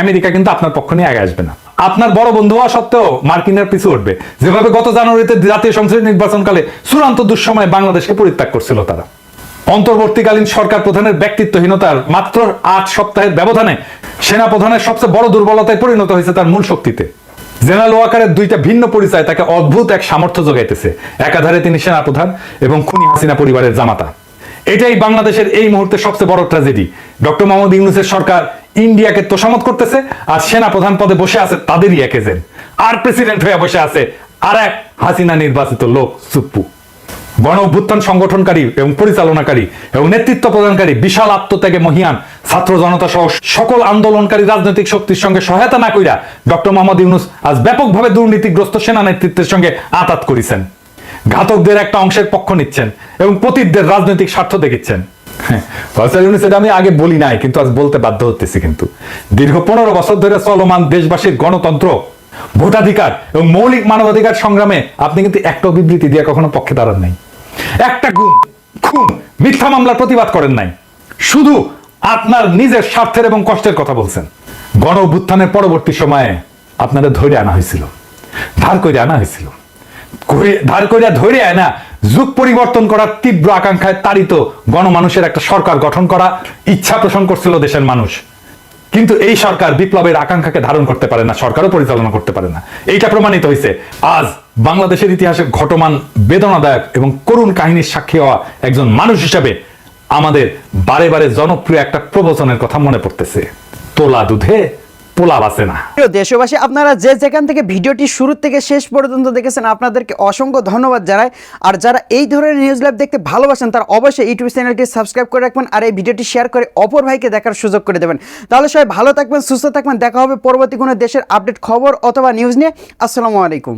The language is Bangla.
আমেরিকা কিন্তু আপনার পক্ষ নিয়ে আগে আসবে না। আপনার বড় বন্ধু হওয়া সত্ত্বেও মার্কিনের পিছু উঠবে, যেভাবে গত জানুয়ারিতে জাতীয় সংসদ নির্বাচনকালে চূড়ান্ত দুঃসময়ে বাংলাদেশকে পরিত্যাগ করছিল তারা। অন্তর্বর্তীকালীন সরকার প্রধানের ব্যক্তিত্বহীনতার মাত্র 8 সপ্তাহের ব্যবধানে সেনা প্রধানের সবচেয়ে বড় দুর্বলতায় পরিণত হয়েছে তার মূল শক্তিতে। জেনারেল ওয়াকারের দুইটা ভিন্ন পরিচয় তাকে অদ্ভুত এক সামর্থ্য যোগাইতেছে। একাধারে তিনি সেনাপ্রধান এবং খুনি হাসিনা পরিবারের জামাতা। এটাই বাংলাদেশের এই মুহূর্তে সবচেয়ে বড় ট্র্যাজেডি। ডক্টর মোহাম্মদ ইউনূসের সরকার ইন্ডিয়াকে তোষামত করতেছে, আর সেনা প্রধান পদে বসে আছে তাদেরই এক এজেন্ট, আর প্রেসিডেন্ট হয়ে বসে আছে আর এক হাসিনা নির্বাচিত লোক সুপ্পু। গণ অভ্যুত্থান সংগঠনকারী এবং পরিচালনাকারী এবং নেতৃত্ব প্রদানকারী বিশাল আত্মত্যাগে মহিয়ান ছাত্র জনতা সহ সকল আন্দোলনকারী রাজনৈতিক শক্তির সঙ্গে সহায়তা না কইরা ডক্টর মোহাম্মদ ইউনূস আজ ব্যাপকভাবে দুর্নীতিগ্রস্ত সেনা নেতৃত্বের সঙ্গে আঁতাত করেছেন। ঘাতকদের একটা অংশের পক্ষ নিচ্ছেন এবং পতিতদের রাজনৈতিক স্বার্থ দেখিচ্ছেন। এটা আমি আগে বলি নাই, কিন্তু আজ বলতে বাধ্য হতেছি। কিন্তু দীর্ঘ 15 বছর ধরে চলমান দেশবাসীর গণতন্ত্র, ভোটাধিকার এবং মৌলিক মানবাধিকার সংগ্রামে আপনি কিন্তু একটা বিবৃতি দিয়ে কখনো পক্ষে দাঁড়ান নাই, একটা খুন মিথ্যা মামলার প্রতিবাদ করেন নাই, শুধু আপনার নিজের স্বার্থের এবং কষ্টের কথা বলছেন। গণ অভ্যুত্থানের পরবর্তী সময়ে আপনাদের ধরে আনা হয়েছিল, ধার করে আনা হয়েছিল, ধার করে ধরে আনা যুগ পরিবর্তন করার তীব্র আকাঙ্ক্ষায় তাড়িত গণমানুষের একটা সরকার গঠন করা ইচ্ছা পোষণ করছিল দেশের মানুষ। কিন্তু এই সরকার বিপ্লবের আকাঙ্ক্ষাকে ধারণ করতে পারে না, সরকারও পরিচালনা করতে পারে না। এইটা প্রমাণিত হয়েছে আজ বাংলাদেশের ইতিহাসে ঘটমান বেদনাদায়ক এবং করুণ কাহিনীর সাক্ষী হওয়া একজন মানুষ হিসেবে আমাদের বারে বারে জনপ্রিয় একটা প্রবচনের কথা মনে পড়তেছে, তোলা দুধে পোলা বাসে না। দেশবাসী, আপনারা যে যেখান থেকে ভিডিওটি শুরু থেকে শেষ পর্যন্ত দেখেছেন আপনাদেরকে অসংখ্য ধন্যবাদ জানাই। আর যারা এই ধরনের নিউজ লাইভ দেখতে ভালোবাসেন তারা অবশ্যই ইউটিউব চ্যানেলটি সাবস্ক্রাইব করে রাখবেন আর এই ভিডিওটি শেয়ার করে অপর ভাইকে দেখার সুযোগ করে দেবেন। তাহলে সবাই ভালো থাকবেন, সুস্থ থাকবেন। দেখা হবে পরবর্তী কোনো দেশের আপডেট খবর অথবা নিউজ নিয়ে। আসসালামু আলাইকুম।